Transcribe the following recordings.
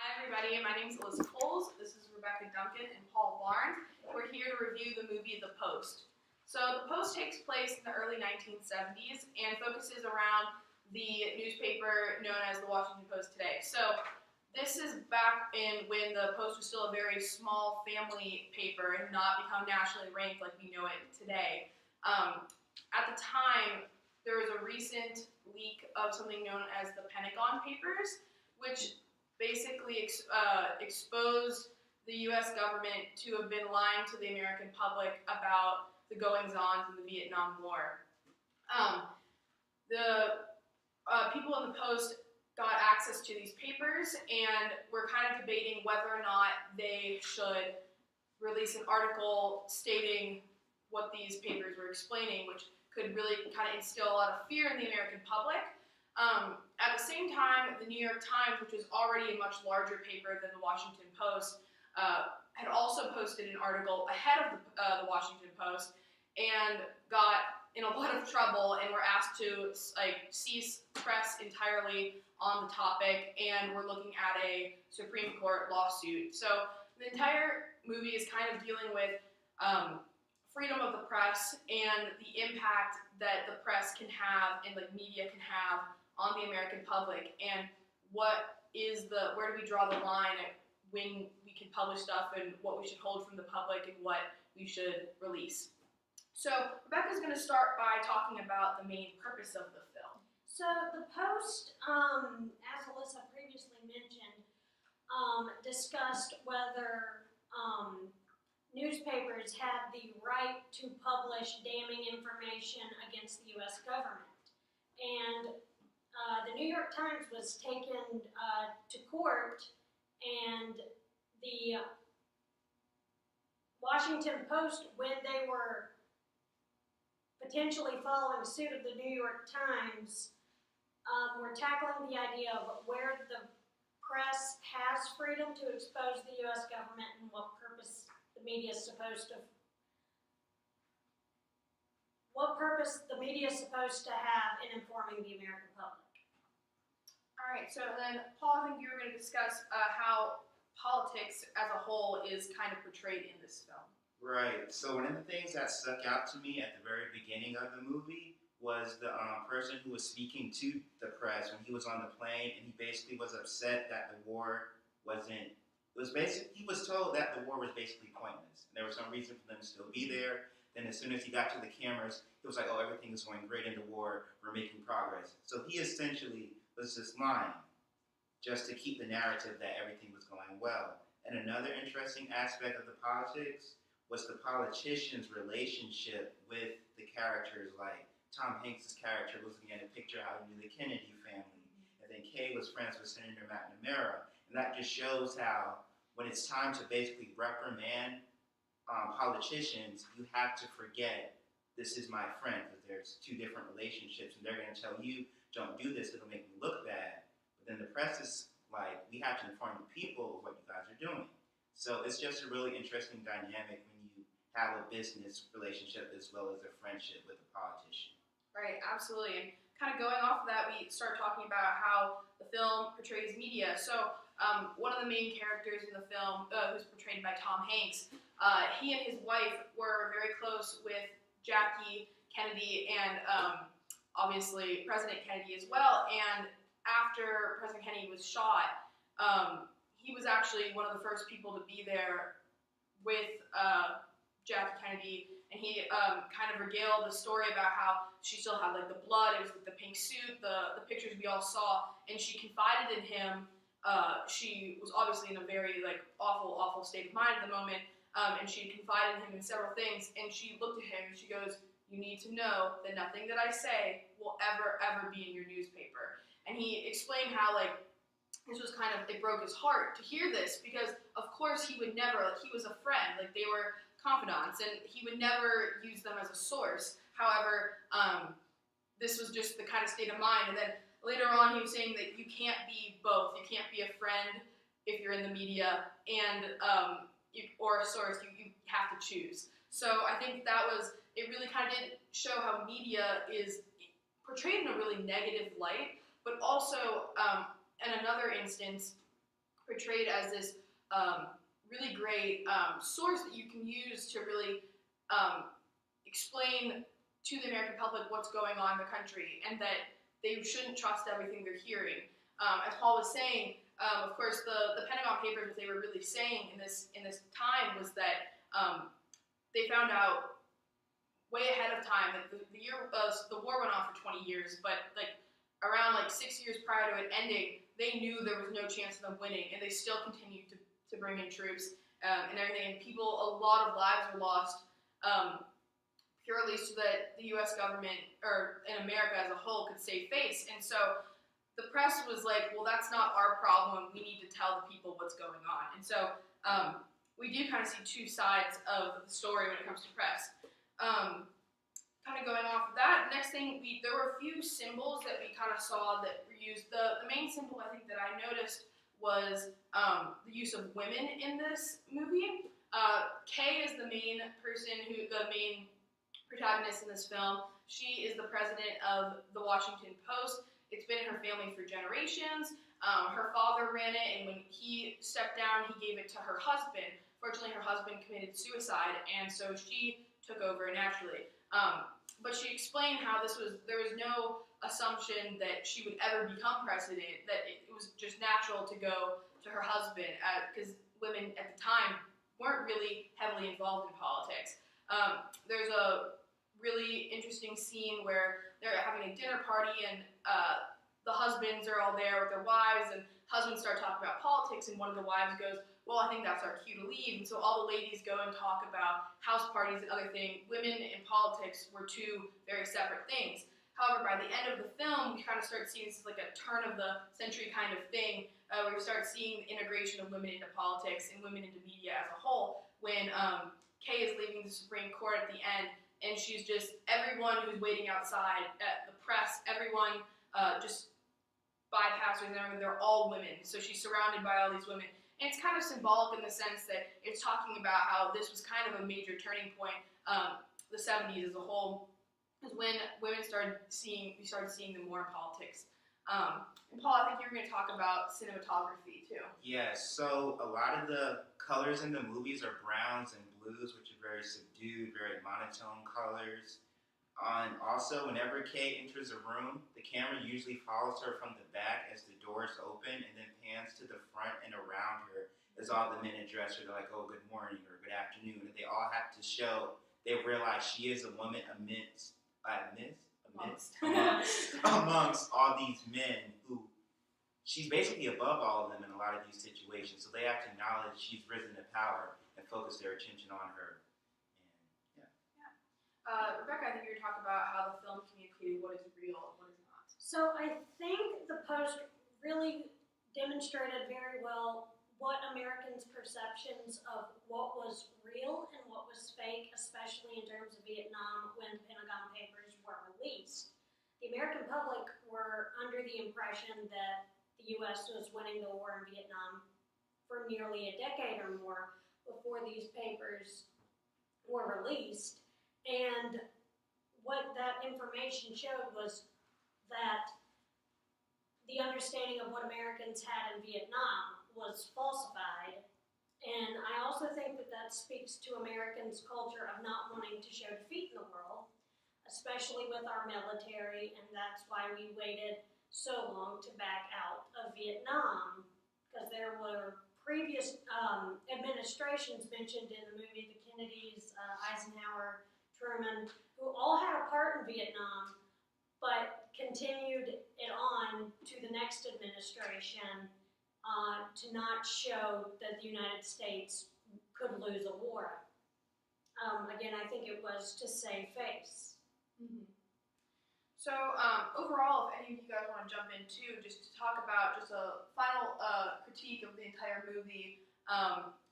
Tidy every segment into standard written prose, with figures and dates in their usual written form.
Hi everybody, my name is Alyssa Coles, this is Rebecca Duncan and Paul Barnes. We're here to review the movie The Post. So The Post takes place in the early 1970s and focuses around the newspaper known as the Washington Post today. So this is back in when the Post was still a very small family paper and not become nationally ranked like we know it today. At the time, there was a recent leak of something known as the Pentagon Papers, which basically exposed the U.S. government to have been lying to the American public about the goings-on in the Vietnam War. The people in the Post got access to these papers and were kind of debating whether or not they should release an article stating what these papers were explaining, which could really kind of instill a lot of fear in the American public. At the same time, the New York Times, which was already a much larger paper than the Washington Post, had also posted an article ahead of the Washington Post and got in a lot of trouble and were asked to cease press entirely on the topic, and we're looking at a Supreme Court lawsuit. So the entire movie is kind of dealing with freedom of the press and the impact that the press can have and media can have on the American public, and where do we draw the line at when we can publish stuff and what we should hold from the public and what we should release. So Rebecca's going to start by talking about the main purpose of the film. So The Post, as Alyssa previously mentioned, discussed whether newspapers had the right to publish damning information against the U.S. government. And the New York Times was taken to court, and the Washington Post, when they were potentially following suit of the New York Times, were tackling the idea of where the press has freedom to expose the U.S. government and what purpose the media is supposed to have in informing the American public. All right, so then, Paul, I think you were going to discuss how politics as a whole is kind of portrayed in this film. Right. So one of the things that stuck out to me at the very beginning of the movie was the person who was speaking to the press when he was on the plane, and he basically was upset that the war wasn't. He was told that the war was basically pointless, and there was some reason for them to still be there. Then as soon as he got to the cameras, he was like, "Oh, everything is going great in the war. We're making progress." So he essentially was just lying, just to keep the narrative that everything was going well. And another interesting aspect of the politics was the politicians' relationship with the characters. Like Tom Hanks' character looking at a picture how he knew the Kennedy family, and then Kay was friends with Senator McNamara, and that just shows how when it's time to basically reprimand politicians, you have to forget this is my friend, because there's two different relationships, and they're going to tell you, don't do this, it'll make me look bad. But then the press is like, we have to inform the people of what you guys are doing. So it's just a really interesting dynamic when you have a business relationship as well as a friendship with a politician. Right, absolutely. And kind of going off of that, we start talking about how the film portrays media. So one of the main characters in the film, who's portrayed by Tom Hanks, he and his wife were very close with Jackie Kennedy and obviously President Kennedy as well. And after President Kennedy was shot, he was actually one of the first people to be there with Jackie Kennedy, and he kind of regaled the story about how she still had the blood. It was the pink suit, the pictures we all saw, and she confided in him. She was obviously in a very awful state of mind at the moment, and she confided in him in several things. And she looked at him and she goes, "You need to know that nothing that I say will ever be in your newspaper." And he explained how this was it broke his heart to hear this, because of course he would never, he was a friend, they were confidants, and he would never use them as a source. However, this was just the kind of state of mind. And then later on he was saying that you can't be both. You can't be a friend if you're in the media and or a source. You have to choose. So I think it really kind of did show how media is portrayed in a really negative light, but also in another instance, portrayed as this really great source that you can use to really explain to the American public what's going on in the country, and that they shouldn't trust everything they're hearing. As Paul was saying, of course, the Pentagon Papers, what they were really saying in this time was that they found out way ahead of time that the war went on for 20 years, but like around 6 years prior to it ending, they knew there was no chance of them winning, and they still continued to bring in troops and everything. And a lot of lives were lost purely so that the U.S. government, or in America as a whole, could save face. And so the press was like, well, that's not our problem. We need to tell the people what's going on. And so we do kind of see two sides of the story when it comes to press. Kind of going off of that, next thing, there were a few symbols that we kind of saw that were used. The main symbol I think that I noticed was the use of women in this movie. Kay is the main protagonist in this film. She is the president of the Washington Post. It's been in her family for generations. Her father ran it, and when he stepped down, he gave it to her husband. Fortunately, her husband committed suicide, and so she took over naturally. But she explained how there was no assumption that she would ever become president, that it was just natural to go to her husband, because women at the time weren't really heavily involved in politics. There's a really interesting scene where they're having a dinner party, and the husbands are all there with their wives, and husbands start talking about politics, and one of the wives goes, well, I think that's our cue to leave. And so all the ladies go and talk about house parties and other things. Women in politics were two very separate things. However, by the end of the film, we kind of start seeing this as like a turn of the century kind of thing, where we start seeing the integration of women into politics and women into media as a whole, when Kay is leaving the Supreme Court at the end, and she's just, everyone who's waiting outside, the press, everyone just bypassers and everything, they're all women. So she's surrounded by all these women. And it's kind of symbolic in the sense that it's talking about how this was kind of a major turning point, the 70s as a whole, is when we started seeing them more in politics. And Paul, I think you were going to talk about cinematography too. Yes, so a lot of the colors in the movies are browns and blues, which are very subdued, very monotone colors. And also, whenever Kay enters a room, the camera usually follows her from the back as the doors open, and then pans to the front and around her as all the men address her. They're like, oh, good morning or good afternoon. And they all have to show they realize she is a woman amongst all these men who she's basically above all of them in a lot of these situations. So they have to acknowledge she's risen to power and focus their attention on her. Rebecca, I think you were talking about how the film communicated what is real and what is not. So I think the Post really demonstrated very well what Americans' perceptions of what was real and what was fake, especially in terms of Vietnam when the Pentagon Papers were released. The American public were under the impression that the U.S. was winning the war in Vietnam for nearly a decade or more before these papers were released. And what that information showed was that the understanding of what Americans had in Vietnam was falsified. And I also think that that speaks to Americans' culture of not wanting to show defeat in the world, especially with our military, and that's why we waited so long to back out of Vietnam, because there were previous administrations mentioned in the movie, the Kennedys, Eisenhower, Truman, who all had a part in Vietnam, but continued it on to the next administration to not show that the United States could lose a war. Again, I think it was to save face. Mm-hmm. So overall, if any of you guys want to jump in too, just to talk about just a final critique of the entire movie,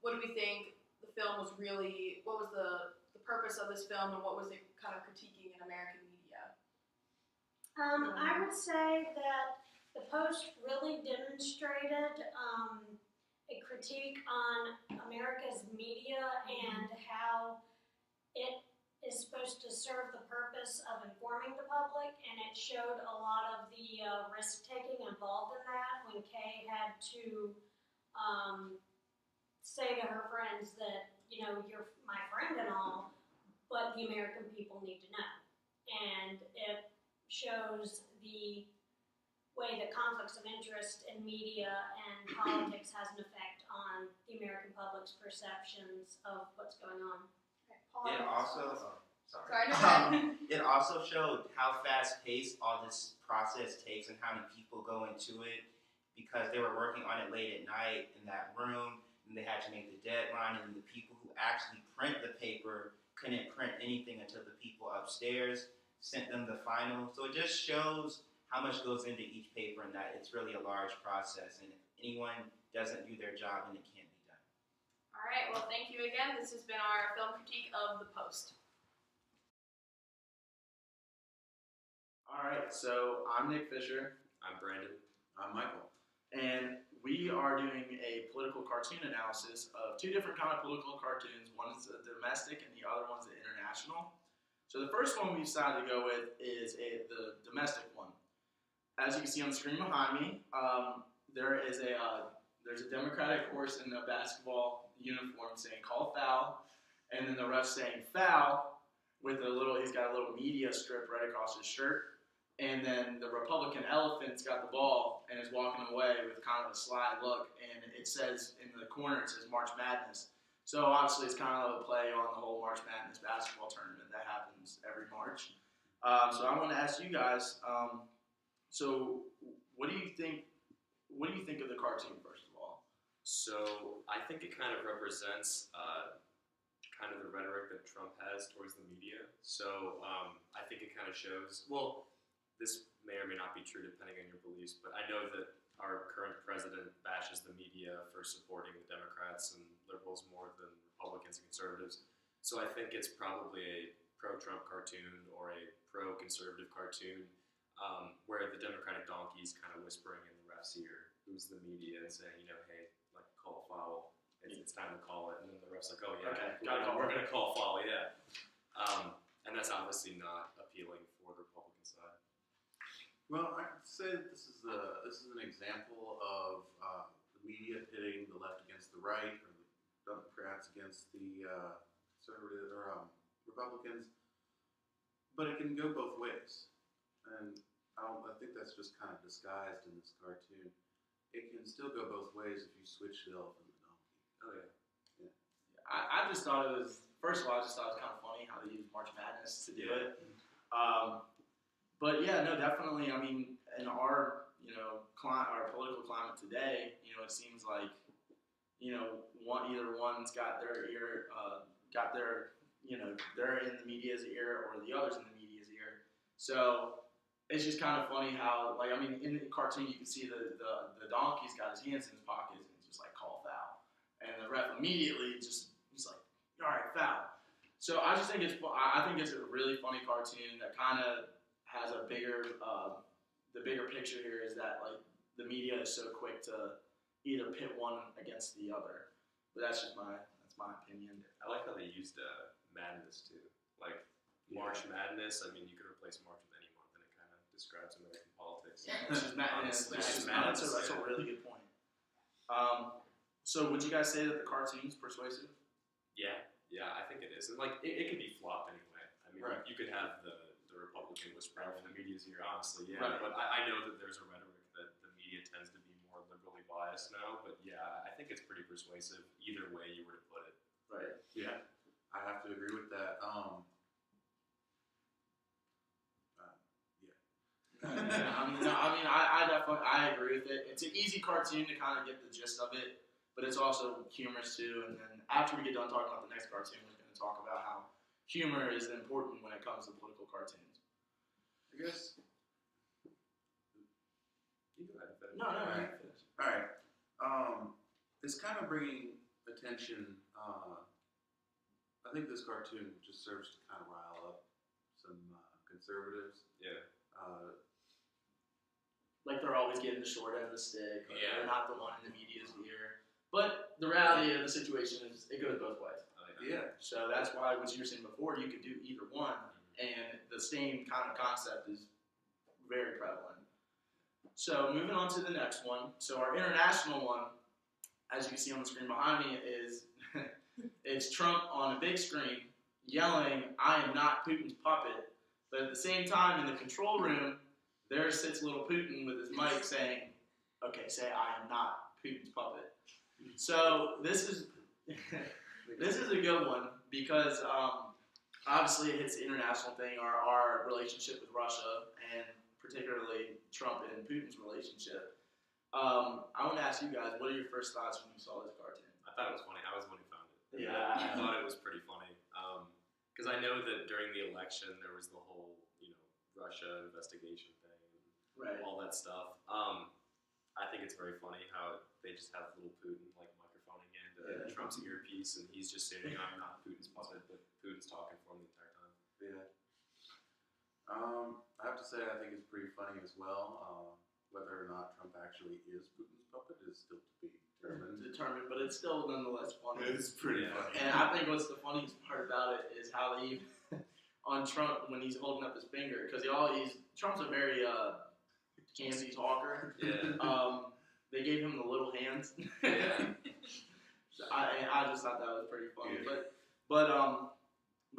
what do we think the film was really, what was the purpose of this film, and what was it kind of critiquing in American media? I would say that the Post really demonstrated a critique on America's media and how it is supposed to serve the purpose of informing the public, and it showed a lot of the risk-taking involved in that when Kay had to say to her friends that, you know, you're my friend and all, but the American people need to know. And it shows the way that conflicts of interest in media and politics has an effect on the American public's perceptions of what's going on. Okay, Paul, It any also, response? sorry. Sorry, no, go ahead. It also showed how fast paced all this process takes and how many people go into it because they were working on it late at night in that room and they had to make the deadline and the people who actually print the paper couldn't print anything until the people upstairs sent them the final. So it just shows how much goes into each paper and that it's really a large process and if anyone doesn't do their job then it can't be done. All right, well, thank you again. This has been our film critique of The Post. All right, so I'm Nick Fisher. I'm Brandon. I'm Michael. And we are doing a political cartoon analysis of two different kind of political cartoons. One is the domestic and the other one's the international. So the first one we decided to go with is the domestic one. As you can see on the screen behind me, there's a Democratic horse in a basketball uniform saying "call foul," and then the ref saying "foul" with he's got a little media strip right across his shirt. And then the Republican elephant's got the ball and is walking away with kind of a sly look. And it says in the corner, it says March Madness. So obviously it's kind of a play on the whole March Madness basketball tournament that happens every March. So I want to ask you guys, so what do you think of the cartoon, first of all? So I think it kind of represents kind of the rhetoric that Trump has towards the media. So I think it kind of shows, well, this may or may not be true depending on your beliefs, but I know that our current president bashes the media for supporting the Democrats and liberals more than Republicans and conservatives. So I think it's probably a pro-Trump cartoon or a pro-conservative cartoon where the Democratic donkey's kind of whispering in the ref's ear, who's the media, and saying, you know, hey, like, call foul. It's time to call it. And then the ref's like, oh, yeah, Okay, we're going to call foul, yeah. And that's obviously not appealing for the Republican side. Well, I'd say that this is an example of the media pitting the left against the right, or the Democrats against the conservative or Republicans. But it can go both ways, and I think that's just kind of disguised in this cartoon. It can still go both ways if you switch the elephant and the donkey. Oh, yeah. I just thought it was, first of all, I just thought it was kind of funny how they used March Madness to do it. But yeah, no, definitely. I mean, in our our political climate today, it seems like either one's got their ear, they're in the media's ear, or the other's in the media's ear. So it's just kind of funny how, like, I mean, in the cartoon you can see the donkey's got his hands in his pockets and he's just like, call foul, and the ref immediately he's like, all right, foul. So I just think it's a really funny cartoon that kind of has a bigger, the bigger picture here is that, like, the media is so quick to either pit one against the other. But that's my opinion. I like how they used Madness, too. Like, March Madness, I mean, you could replace March with any month, and it kind of describes American politics. It's just madness. Honestly, That's a really good point. So would you guys say that the cartoon's persuasive? Yeah, I think it is. And, like, it could be flopped anyway. I mean, Right. you could have the Republican whispering in the media's ear, honestly, yeah. Right. But I know that there's a rhetoric that the media tends to be more liberally biased now. But, yeah, I think it's pretty persuasive either way you were to put it. Right. Yeah, I have to agree with that. I definitely agree with it. It's an easy cartoon to kind of get the gist of it, but it's also humorous too. And then after we get done talking about the next cartoon, we're going to talk about how humor is important when it comes to political cartoons. I guess. You go ahead and finish. No. All right. It's kind of bringing attention. I think this cartoon just serves to kind of rile up some conservatives. Yeah. Like they're always getting the short end of the stick. Or Yeah. They're not the one in the media's ear. But the reality of the situation is it goes both ways. Yeah. So that's why, what you were saying before, you could do either one, and the same kind of concept is very prevalent. So moving on to the next one. So our international one as you can see on the screen behind me, is it's Trump on a big screen yelling, "I am not Putin's puppet." But at the same time, in the control room, there sits little Putin with his mic saying, "Okay, say I am not Putin's puppet." So this is this is a good one because obviously it hits the international thing, our relationship with Russia, and particularly Trump and Putin's relationship. I want to ask you guys, what are your first thoughts when you saw this cartoon? I thought it was funny. I was the one who found it. Yeah. I thought it was pretty funny. Because I know that during the election there was the whole, Russia investigation thing and Right. all that stuff. I think it's very funny how they just have little Putin like microphoning into Trump's earpiece, and he's just saying, "I'm not Putin's puppet," but Putin's talking for him the entire time. Yeah. I have to say, I think it's pretty funny as well. Whether or not Trump actually is Putin's puppet is still to be determined. But it's still nonetheless funny. It's pretty Yeah. funny. And I think what's the funniest part about it is how they on Trump when he's holding up his finger, because Trump's a very handsy talker. Yeah. They gave him the little hands. Yeah. So I just thought that was pretty funny. Yeah. But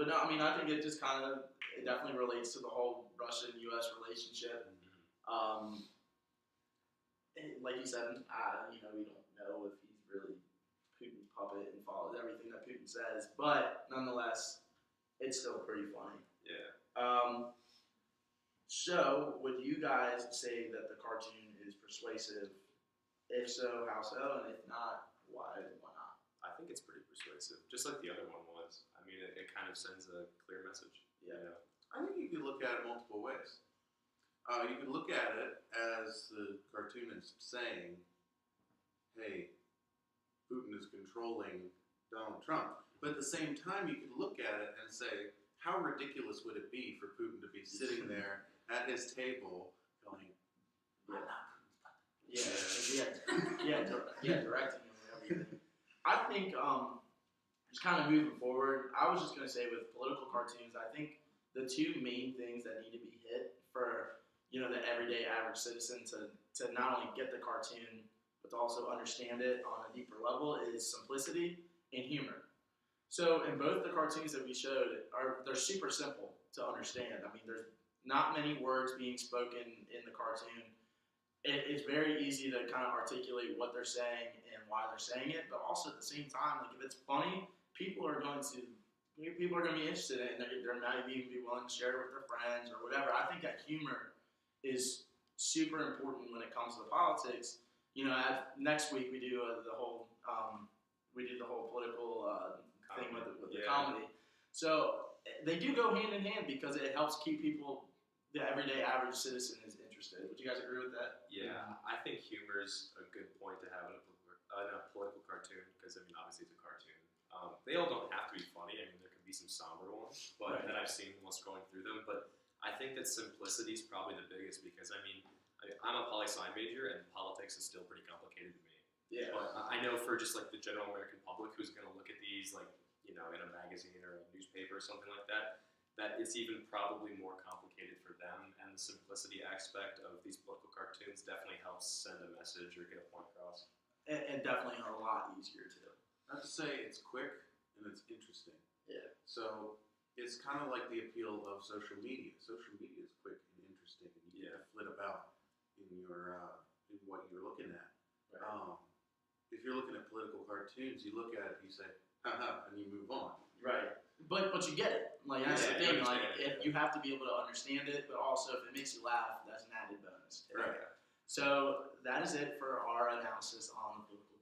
no, I mean I think it just it definitely relates to the whole Russian-U.S. relationship. Like you said, we don't know if he's really Putin's puppet and follows everything that Putin says, but nonetheless, it's still pretty funny. Yeah. So, would you guys say that the cartoon is persuasive? If so, how so? And if not, why not? I think it's pretty persuasive, just like the other one was. I mean, it kind of sends a clear message. Yeah. I think you could look at it multiple ways. You could look at it as the cartoonist saying, "Hey, Putin is controlling Donald Trump." But at the same time, you could look at it and say, how ridiculous would it be for Putin to be sitting there at his table going, "I'm not Putin's puppet." Directing him and everything. I think just kind of moving forward, I was just going to say with political cartoons, I think the two main things that need to be hit for the everyday average citizen to not only get the cartoon but to also understand it on a deeper level is simplicity and humor. So in both the cartoons that we showed, they're super simple to understand. I mean, there's not many words being spoken in the cartoon. It's very easy to kind of articulate what they're saying and why they're saying it, but also at the same time, like if it's funny, people are going to be interested in it, and they might even be willing to share it with their friends or whatever. I think that humor is super important when it comes to politics. Next week we do the whole political thing with the comedy. So they do go hand in hand because it helps keep the everyday average citizen is interested. Would you guys agree with that? Yeah, I think humor's a good point to have in a political cartoon because, obviously it's a cartoon. They all don't have to be funny. There could be some somber ones that I've seen while scrolling through them. But I think that simplicity is probably the biggest because, I'm a poli-sci major and politics is still pretty complicated to me. Yeah. But I know for just like the general American public who's going to look at these in a magazine or a newspaper or something like that it's even probably more complicated for them, and the simplicity aspect of these political cartoons definitely helps send a message or get a point across. And definitely a lot easier too. I have to say, it's quick and it's interesting. Yeah. So it's kind of like the appeal of social media. Social media is quick and interesting, and you get to flit about in what you're looking at. Right. If you're looking at political cartoons, you look at it, you say, haha, and you move on. Right. But you get it. That's the you thing. understand it. You have to be able to understand it, but also if it makes you laugh, that's an added bonus. Right. So that is it for our analysis on the political